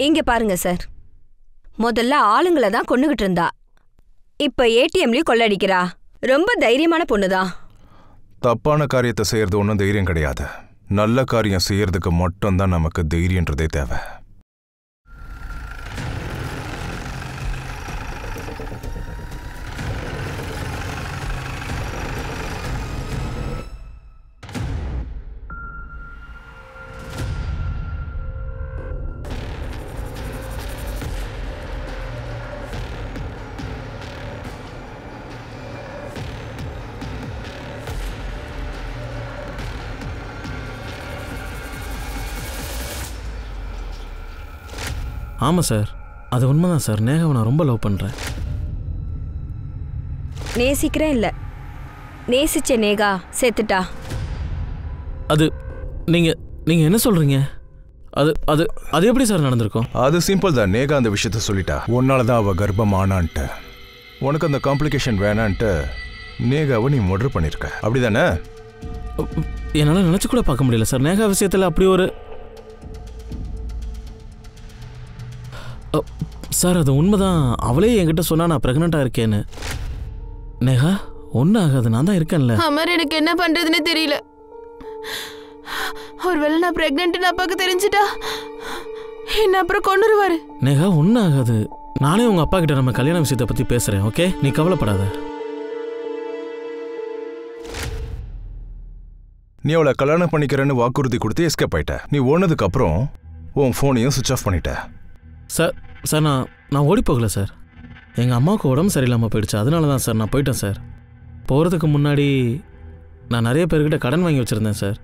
இங்க பாருங்க சார், முதல்ல ஆளுங்களை தான் கொன்னுகிட்டு இருந்தா, இப்ப ஏடிஎம்லயும் கொள்ளடிக்கிறா. ரொம்ப தைரியமான பொண்ணுதான். தப்பான காரியத்தை செய்யறது ஒன்றும் தைரியம் கிடையாது. நல்ல காரியம் செய்யறதுக்கு மட்டும்தான் நமக்கு தைரியன்றதே தேவை. ஆமாம் சார், அது உண்மைதான் சார். நேகாவை நான் ரொம்ப லவ் பண்ணுறேன். நேசிக்கிறேன் இல்லை, நேசிச்ச நேகா செத்துட்டா. அது நீங்கள் என்ன சொல்கிறீங்க? அது அது அது எப்படி சார் நடந்திருக்கும்? அது சிம்பிள் தான். நேகா அந்த விஷயத்த சொல்லிட்டா. உன்னால தான் அவள் கர்ப்பம் ஆனான்ட்டு, உனக்கு அந்த காம்ப்ளிகேஷன் வேணான்ட்டு நேகாவை நீ மர்டர் பண்ணியிருக்க, அப்படிதானே? என்னால் நினச்சி கூட பார்க்க முடியல சார். நேகா விஷயத்தில் அப்படி ஒரு சார், அது உண்மைதான். அவளே என்கிட்ட சொன்னா நான் ப்ரெக்னெண்ட்டாக இருக்கேன்னு. நேகா ஒன்றும் ஆகாது, நான் தான் இருக்கேன்ல. அமர், எனக்கு என்ன பண்றதுன்னு தெரியல. ஒருவேளை நான் பிரெக்னென்ட்னு அப்பாவுக்கு தெரிஞ்சிட்டா என்ன அப்புறம் கொன்னுருவாரு. நேகா ஒன்றும் ஆகாது. நானே உங்கள் அப்பா கிட்ட நம்ம கல்யாண விஷயத்தை பற்றி பேசுகிறேன். ஓகே, நீ கவலைப்படாத. நீ அவளை கல்யாணம் பண்ணிக்கிறேன்னு வாக்குறுதி கொடுத்து எஸ்கேப் ஆயிட்ட. நீ ஓனதுக்கு அப்புறம் உன் ஃபோனையும் சுவிட்ச் ஆஃப் பண்ணிட்ட. சார் சார் நான் ஓடி போகல சார். எங்கள் அம்மாவுக்கு உடம்பு சரியில்லாமல் போயிடுச்சு, அதனால தான் சார் நான் போயிட்டேன் சார். போகிறதுக்கு முன்னாடி நான் நிறைய பேர்கிட்ட கடன் வாங்கி வச்சுருந்தேன் சார்.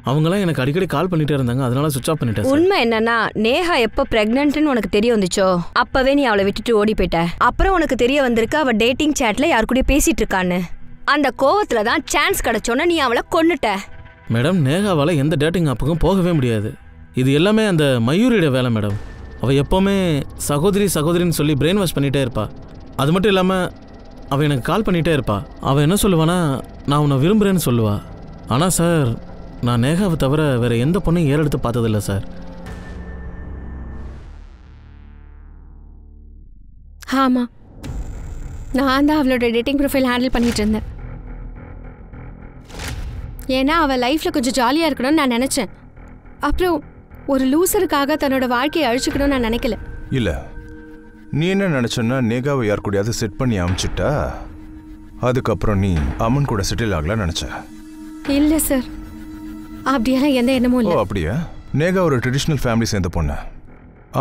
அவங்களாம் எனக்கு அடிக்கடி கால் பண்ணிகிட்டே இருந்தாங்க, அதனால சுவிட்ச் ஆஃப் பண்ணிட்டேன். உண்மை என்னன்னா, நேஹா எப்போ ப்ரெக்னென்ட்னு உனக்கு தெரிய வந்துச்சோ அப்போவே நீ அவளை விட்டுட்டு ஓடி போயிட்ட. அப்புறம் உனக்கு தெரிய வந்திருக்கு அவள் டேட்டிங் சேட்டில் யார் கூட பேசிகிட்டு இருக்கான்னு. அந்த கோவத்தில் தான் சான்ஸ் கிடச்சோன்னா நீ அவளை கொன்னுட்ட. மேடம், நேகாவால் எந்த டேட்டிங் ஆப்புக்கும் போகவே முடியாது. இது எல்லாமே அந்த மயூரியோட வேலை மேடம். அவள் எப்போவுமே சகோதரி சகோதரின்னு சொல்லி பிரெயின் வாஷ் பண்ணிகிட்டே இருப்பாள். அது மட்டும் இல்லாமல் அவள் எனக்கு கால் பண்ணிகிட்டே இருப்பாள். அவள் என்ன சொல்லுவானா, நான் உன்னை விரும்புகிறேன்னு சொல்லுவாள். ஆனால் சார், நான் நேகாவை தவிர வேறு எந்த பொண்ணையும் ஏறெடுத்து பார்த்ததில்ல சார். ஆமாம், நான் தான் அவளோட டேட்டிங் ப்ரொஃபைல் ஹேண்டில் பண்ணிகிட்டு இருந்தேன். ஏன்னா அவள் லைஃப்பில் கொஞ்சம் ஜாலியாக இருக்கணும்னு நான் நினச்சேன். அப்புறம் ஒரு லூசருக்காக தன்னோட வாழ்க்கையை அழிச்சுக்கணும்னு நான் நினைக்கல. இல்ல, நீ என்ன நினைச்சன்னா நேகாவை யார் கூடயாவது செட் பண்ணி அமிச்சிட்டா அதுக்கப்புறம் நீ அம்மன் கூட செட்டில் ஆகலாம் நினைச்ச. இல்லை சார், அப்படியெல்லாம் எந்த எண்ணமும் இல்லை. அப்படியா? நேகா ஒரு ட்ரெடிஷ்னல் ஃபேமிலி சேர்ந்த பொண்ணு.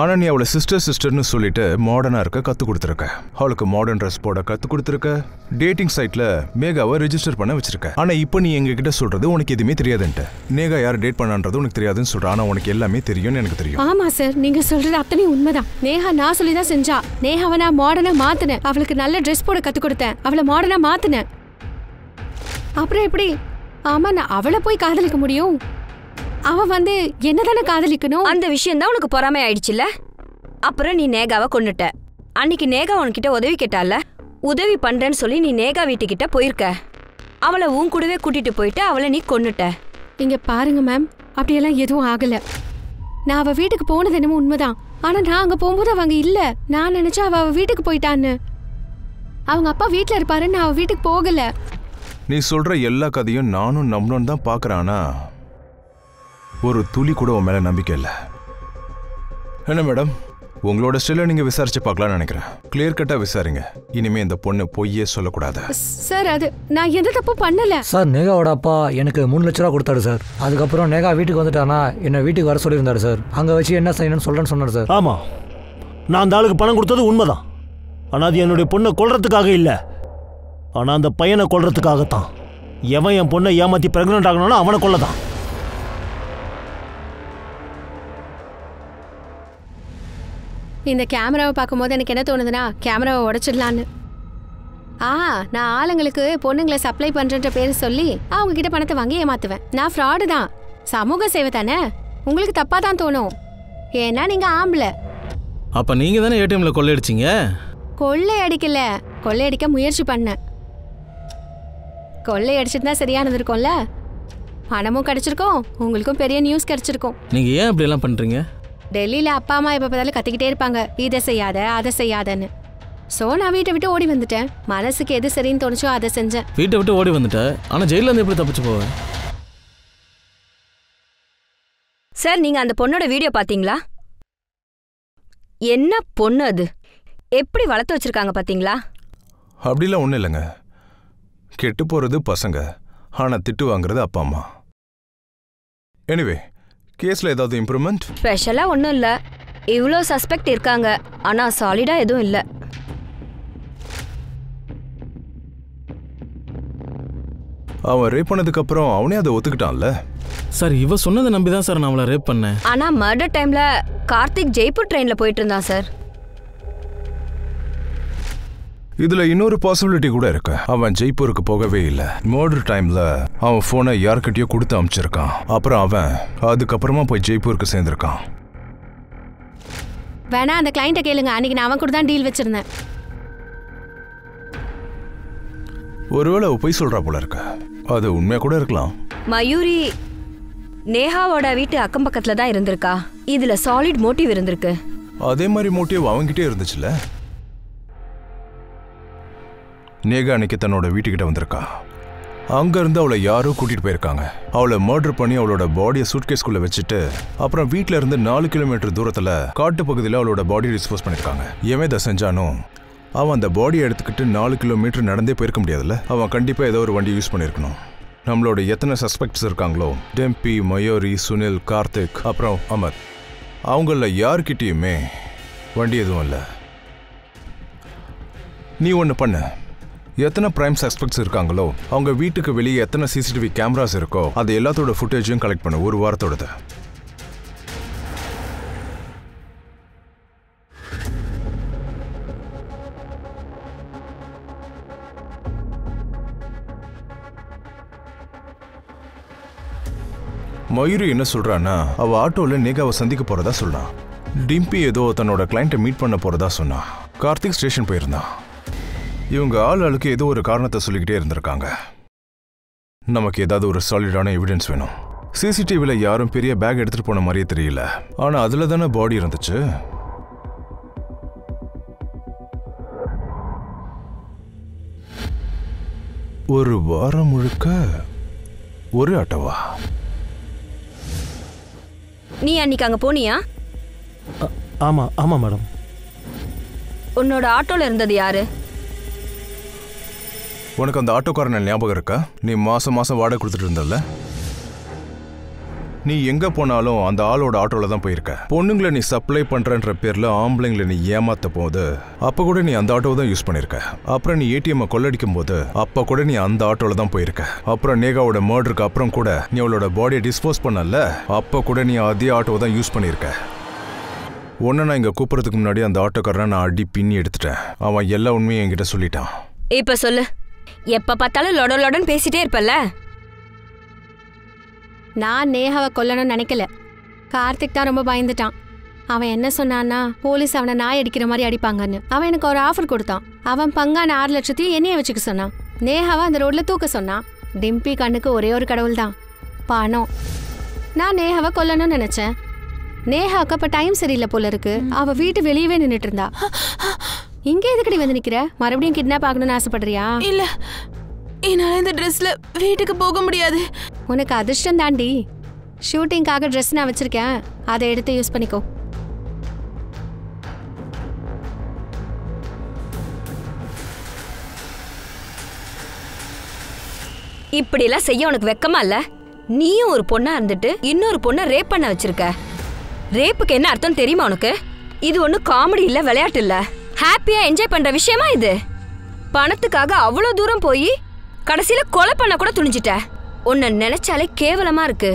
ஆனால் நீ அவளை சிஸ்டர்னு சொல்லிட்டு மாடர்னாக இருக்க கற்றுக் கொடுத்துருக்க. அவளுக்கு மாடர்ன் ட்ரெஸ் போட கற்றுக் கொடுத்துருக்க. டேட்டிங் சைட்டில் மேகாவை ரெஜிஸ்டர் பண்ண வச்சிருக்க. ஆனால் இப்போ நீ எங்ககிட்ட சொல்கிறது உனக்கு எதுவுமே தெரியாதுன்ட்டு. நேகா யார் டேட் பண்ணான்றது உனக்கு தெரியாதுன்னு சொல்கிற. ஆனால் உனக்கு எல்லாமே தெரியும்னு எனக்கு தெரியும். ஆமாம் சார், நீங்கள் சொல்கிறது அத்தனை உண்மைதான். நேஹா நான் சொல்லி தான் செஞ்சா. நேஹாவை நான் மாடர்னாக மாற்றினேன். அவளுக்கு நல்ல ட்ரெஸ் போட கற்றுக் கொடுத்தேன். அவளை மாடர்னாக மாற்றினேன். அப்புறம் எப்படி ஆமாம் நான் அவளை போய் காதலிக்க முடியும்? அவ என்னதானே காதலிக்கணும். அந்த விஷயம் தான் உனக்கு பொறாமை ஆயிடுச்சுல்ல. அப்புறம் நீ நேகாவை கொன்னுட்ட. அன்னைக்கு நேகா உன்கிட்ட உதவி கேட்டால, உதவி பண்றேன்னு சொல்லி நீ நேகா வீட்டுக்கிட்ட போயிருக்க. அவளை உன் கூடவே கூட்டிட்டு போயிட்டு அவளை நீ கொன்னுட்ட. இங்க பாருங்க மேம், அப்படியெல்லாம் எதுவும் ஆகல. நான் அவ வீட்டுக்கு போனது என்னமோ உண்மைதான். ஆனா நான் அங்க போகும்போது அவங்க இல்ல. நான் நினைச்சா அவ வீட்டுக்கு போயிட்டான்னு. அவங்க அப்பா வீட்டுல இருப்பாருன்னு நான் அவ வீட்டுக்கு போகல. நீ சொல்ற எல்லா கதையும் நானும் நம்பணும்னு தான் பாக்குறானா ஒரு துளி கூட உன் மேல நம்பிக்கை இல்லை. என்ன மேடம், உங்களோட ஸ்டைல நீங்க விசாரிச்சு பார்க்கலாம்னு நினைக்கிறேன். கிளியர் கட்டா விசாரிங்க. இனிமே இந்த பொண்ணு பொய்யே சொல்லக்கூடாது. சார் அது நான் எந்த தப்பு பண்ணல. சார் நேகாவோட அப்பா எனக்கு 3 லட்ச ரூபா கொடுத்தாரு சார். அதுக்கப்புறம் நேகா வீட்டுக்கு வந்துட்டானா என்னை வீட்டுக்கு வர சொல்லியிருந்தாரு சார். அங்கே வச்சு என்ன செய்யணும்னு சொல்கிறேன்னு சொன்னார் சார். ஆமா, நான் அந்த ஆளுக்கு பணம் கொடுத்தது உண்மைதான். ஆனால் அது என்னுடைய பொண்ணை கொல்றதுக்காக இல்லை, ஆனால் அந்த பையனை கொல்றதுக்காகத்தான். எவன் என் பொண்ணை ஏமாற்றி பிரெக்னென்ட் ஆகணும்னா அவனை கொல்லதான். இந்த கேமராவை பார்க்கும்போது எனக்கு என்ன தோணுதுன்னா கேமராவை உடைச்சிடலான்னு. நான் ஆளுங்களுக்கு பொண்ணுங்களை சப்ளை பண்றன்ற பேர் சொல்லி அவங்க கிட்ட பணத்தை வாங்கி ஏமாத்துவேன். நான் ஃப்ராடு தான். சமூக சேவை தானே. உங்களுக்கு தப்பா தான் தோணும், ஏன்னா நீங்க ஆம்பளை. அப்ப நீங்க தானே ஏடிஎம்ல கொள்ளையடிச்சீங்க? கொள்ளை அடிக்கல, கொள்ளையடிக்க முயற்சி பண்ண. கொள்ளை அடிச்சிருந்தா சரியானது இருக்கும்ல. பணமும் கிடைச்சிருக்கும், உங்களுக்கும் பெரிய நியூஸ் கிடைச்சிருக்கும். நீங்க ஏன் இப்படி எல்லாம் பண்றீங்க? டெல்லியில அப்பா அம்மா எப்ப பார்த்தாலும் கத்திக்கிட்டே இருப்பாங்க, இதை செய்யாத அதை செய்யாதன்னு. சோ நான் வீட்டை விட்டு ஓடி வந்துட்டேன். மனசுக்கு எது சரின்னு தோணுச்சோ அதை செஞ்சேன். வீட்டை விட்டு ஓடி வந்துட்டேன், ஆனா ஜெயில இருந்து எப்படி தப்பிச்சு போவேன்? சார் நீங்க அந்த பொண்ணோட வீடியோ பாத்தீங்களா? என்ன பொண்ணு அது, எப்படி வளர்த்து வச்சிருக்காங்க பாத்தீங்களா? அப்படிலாம் ஒன்றும் இல்லைங்க. கெட்டு போறது பசங்க, ஆனா திட்டு வாங்குறது அப்பா அம்மா. எனிவே, கேஸ்ல ஏதாவது இம்ப்ரூவ்மெண்ட்? ஸ்பெஷலா ஒன்றும் இல்லை. இவ்வளோ சஸ்பெக்ட் இருக்காங்க, ஆனா சாலிடா எதுவும் இல்லை. அவன் ரேப் பண்ணதுக்கு அப்புறம் அவனே அதை ஒத்துக்கிட்டான்ல. சார் இவ சொன்னதை நம்பிதான் சார் நான் அவளை ரேப் பண்ணேன். ஆனா மர்டர் டைம்ல கார்த்திக் ஜெய்ப்பூர் ட்ரெயின்ல போயிட்டு இருந்தான் சார். இதுல இன்னொரு பாசிபிலிட்டி கூட இருக்கு. அவன் ஜெய்ப்பூருக்கு போகவே இல்லை. மர்டர் டைம்ல அவன் போனை யார்கிட்டயோ கொடுத்து அனுப்பிச்சிருக்கான். அப்புறம் அவன் அதுக்கப்புறமா போய் ஜெய்ப்பூருக்கு சேர்ந்திருக்கான். வேணா அந்த கிளைண்ட்டை கேளுங்க, அன்னைக்கு நான் அவன் கூட தான் டீல் வச்சிருந்தேன். ஒருவேளை அவ பொய் சொல்றா போல இருக்க, அது உண்மையா கூட இருக்கலாம். மயூரி நேஹாவோட வீட்டு அக்கம் பக்கத்துல தான் இருந்திருக்கா. இதுல சாலிட் மோட்டிவ் இருந்திருக்கு. அதே மாதிரி மோட்டிவ் அவன்கிட்டே இருந்துச்சுல. நேகா அன்னைக்கு தன்னோட வீட்டுக்கிட்ட வந்திருக்கா. அங்க இருந்து அவளை யாரோ கூட்டிட்டு போயிருக்காங்க. அவளை மர்டர் பண்ணி அவளோட பாடியை சூட்கேஸ்குள்ள வச்சுட்டு அப்புறம் வீட்டுல இருந்து 4 கிலோமீட்டர் தூரத்துல காட்டு பகுதியில் அவளோட பாடியை டிஸ்போஸ் பண்ணிருக்காங்க. எவன் இதை செஞ்சானோ அவன் அந்த பாடியை எடுத்துக்கிட்டு 4 கிலோமீட்டர் நடந்தே போயிருக்க முடியாதுல்ல. அவன் கண்டிப்பா ஏதோ ஒரு வண்டி யூஸ் பண்ணிருக்கணும். நம்மளோட எத்தனை சஸ்பெக்ட்ஸ் இருக்காங்களோ, டெம்பி, மயூரி, சுனில், கார்த்திக், அப்புறம் அமர், அவங்கள யார்கிட்டயுமே வண்டி எதுவும் இல்லை. நீ ஒன்று பண்ண, எத்தனை பிரைம் சஸ்பெக்ட்ஸ் இருக்காங்களோ அவங்க வீட்டுக்கு வெளியே எத்தனை சிசிடிவி கேமராஸ் இருக்கோ அது எல்லாத்தோட ஃபுட்டேஜையும் கலெக்ட் பண்ண, ஒரு வாரத்தோடது. மயூரி என்ன சொல்றான்னா, அவ ஆட்டோல நேகாவை சந்திக்க போறதா சொன்னான். டிம்பி ஏதோ தன்னோட கிளைண்ட்டை மீட் பண்ண போறதா சொன்னான். கார்த்திக் ஸ்டேஷன் போயிருந்தான். இவங்க ஆளுக்கு ஏதோ ஒரு காரணத்தை சொல்லிக்கிட்டே இருந்திருக்காங்க. நமக்கு ஏதாவது ஒரு சாலிடான எவிடன்ஸ் வேணும். சிசிடிவில யாரும் பெரிய பேக் எடுத்துட்டு போன மாதிரியே தெரியல, ஆனா அதுல தானே பாடி இருந்துச்சு. ஒரு வாரம் முழுக்க ஒரு ஆட்டோவா? நீ அன்னைக்கு அங்க போனியா? ஆமா ஆமா மேடம். உன்னோட ஆட்டோல இருந்தது யாரு? உனக்கு அந்த ஆட்டோக்காரன் ஞாபகம் இருக்கா? நீ மாசம் மாசம் வாடகை கொடுத்துட்டு இருந்தல்ல. நீ எங்க போனாலும் அந்த ஆளோட ஆட்டோல தான் போயிருக்க. பொண்ணுங்களை நீ சப்ளை பண்றன்ற பேர்ல ஆம்பளைங்களை நீ ஏமாத்த போது அப்ப கூட நீ அந்த ஆட்டோ தான் யூஸ் பண்ணிருக்க. அப்புறம் நீ ஏடிஎம் கொள்ளடிக்கும் போது அப்ப கூட நீ அந்த ஆட்டோல தான் போயிருக்க. அப்புறம் நேகாவோட மர்டருக்கு அப்புறம் கூட நீ அவளோட பாடியை டிஸ்போஸ் பண்ணல, அப்ப கூட நீ அதே ஆட்டோ தான் யூஸ் பண்ணிருக்க. ஒன்னு நான் இங்க கூப்பிடுறதுக்கு முன்னாடி அந்த ஆட்டோக்காரனை நான் அடி பின்னி எடுத்துட்டேன். அவன் எல்லா உண்மையும் என்கிட்ட சொல்லிட்டான். இப்ப சொல்லு, எப்ப பார்த்தாலும் லொட லொடன்னு பேசிட்டே இருப்பல்ல. நான் நேஹாவை கொல்லணும்னு நினைக்கல. கார்த்திக் தான் ரொம்ப பயந்துட்டான். அவன் என்ன சொன்னான்னா, போலீஸ் அவனை நாய் அடிக்கிற மாதிரி அடிப்பாங்கன்னு. அவன் எனக்கு ஒரு ஆஃபர் கொடுத்தான். அவன் பங்கான 6 லட்சத்தையும் என்னைய வச்சுக்க சொன்னான். நேஹாவை அந்த ரோட்ல தூக்க சொன்னான். டிம்பி கண்ணுக்கு ஒரே ஒரு கடவுள் தான், பணம். நான் நேஹாவை கொல்லணும்னு நினைச்சேன். நேஹாக்கு அப்ப டைம் சரியில்லை போல இருக்கு. அவ வீட்டு வெளியவே நின்னுட்டு இருந்தா. இங்க எதுக்கடி வந்து நிக்கிற? மறுபடியும் கிட்னாப் ஆகணும்னு ஆசைப்படுறியா? இல்ல, என்னால இந்த ட்ரெஸ்ல வீட்டுக்கு போக முடியாது. உனக்கு அதிர்ஷ்டம் தாண்டி. ஷூட்டிங்காக ட்ரெஸ் நான் வச்சிருக்கேன், அதை எடுத்து யூஸ் பண்ணிக்கோ. இப்படிலாம் செய்ய உனக்கு வெக்கமா இல்ல? நீயும் ஒரு பொண்ணா இருந்துட்டு இன்னொரு பொண்ணை ரேப் பண்ண வச்சிருக்க. ரேப்புக்கு என்ன அர்த்தம் தெரியுமா உனக்கு? இது ஒன்றும் காமெடி இல்ல, விளையாட்டு இல்ல, ஹாப்பியா என்ஜாய் பண்ற விஷயமா இது. பணத்துக்காக அவ்வளோ தூரம் போய் கடைசியில கொலை பண்ண கூட துணிஞ்சிட்ட. உன்னை நினைச்சாலே கேவலமா இருக்கு.